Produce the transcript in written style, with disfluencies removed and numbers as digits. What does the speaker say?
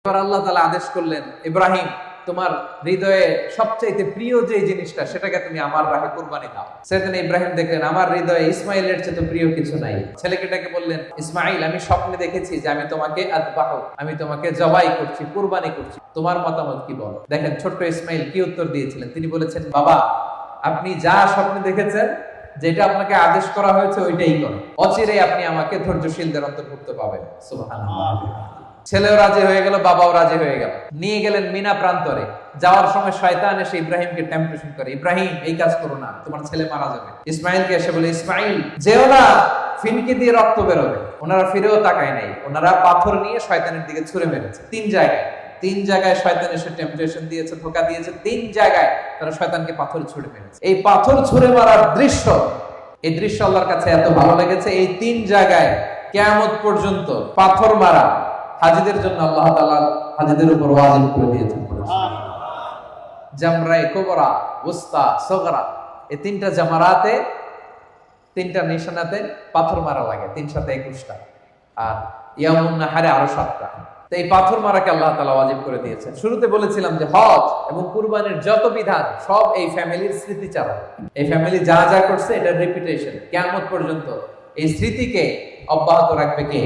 এবার আল্লাহ তাআলা আদেশ করলেন, ইব্রাহিম তোমার হৃদয়ে সবচাইতে প্রিয় যে জিনিসটা সেটাকে তুমি আমার রাহে কুরবানি দাও। সেদিন ইব্রাহিম দেখলেন আমার হৃদয়ে ইসমাইলের চেয়ে তো প্রিয় কিছু নাই। ছেলেকেটাকে বললেন, ইসমাইল আমি স্বপ্নে দেখেছি যে আমি তোমাকে আযবাহু, আমি তোমাকে জবাই করছি, কুরবানি করছি, তোমার মতামত কি বলো? দেখেন ছোট্ট ইসমাইল কি উত্তর দিয়েছিলেন। তিনি বলেছেন, বাবা আপনি যা স্বপ্নে দেখেছেন, যেটা আপনাকে আদেশ করা হয়েছে ওইটাই করুন, অচিরেই আপনি আমাকে ধৈর্যশীলদের অন্তর্ভুক্ত পাবেন। সুবহানাল্লাহ। ছেলেও রাজি হয়ে গেল, বাবাও রাজি হয়ে গেল। নিয়ে গেলেন মিনা প্রান্তরে। যাওয়ার সময় শয়তান এসে ইব্রাহিমকে টেম্পটেশন করে, ইব্রাহিম এই কাজ করো না, তোমার ছেলে মারা যাবে। ইসমাইলকে এসে বলে, ইসমাইল যেও না, ফিনকি দিয়ে রক্ত বেরোবে। ওনারা ফিরেও তাকায় নাই, ওনারা পাথর নিয়ে শয়তানের দিকে ছুঁড়ে মেরেছে। তিন জায়গায় শয়তান এসে টেম্পটেশন দিয়েছে, ধোঁকা দিয়েছে। 3 জায়গায় তারা শয়তানকে পাথর ছুঁড়ে মেরেছে। এই পাথর ছুঁড়ে মারার দৃশ্য, এই দৃশ্য আল্লাহর কাছে এত ভালো লেগেছে, এই 3 জায়গায় কিয়ামত পর্যন্ত পাথর মারা হাজীদের জন্য আল্লাহ তাআলা হাজীদের উপর ওয়াজিব করে দিয়েছেন। জামরায়ে কুবরা, উসতা, সগরা, এই 3টা জামারাতে, 3টা নিশানাতে পাথর মারা লাগে, 3 সাথে 21টা, আর ইয়ামুন নাহারে আরো 7টা। তো এই পাথর মারাকে আল্লাহ তাআলা ওয়াজিব করে দিয়েছেন। শুরুতে বলেছিলাম যে হজ এবং কুরবানির যত বিধান সব এই ফ্যামিলির স্মৃতিচারণ। এই ফ্যামিলি যা যা করছে এটা রিপিটেশন, কিয়ামত পর্যন্ত এই স্মৃতিকে অব্যাহত রাখবে কে?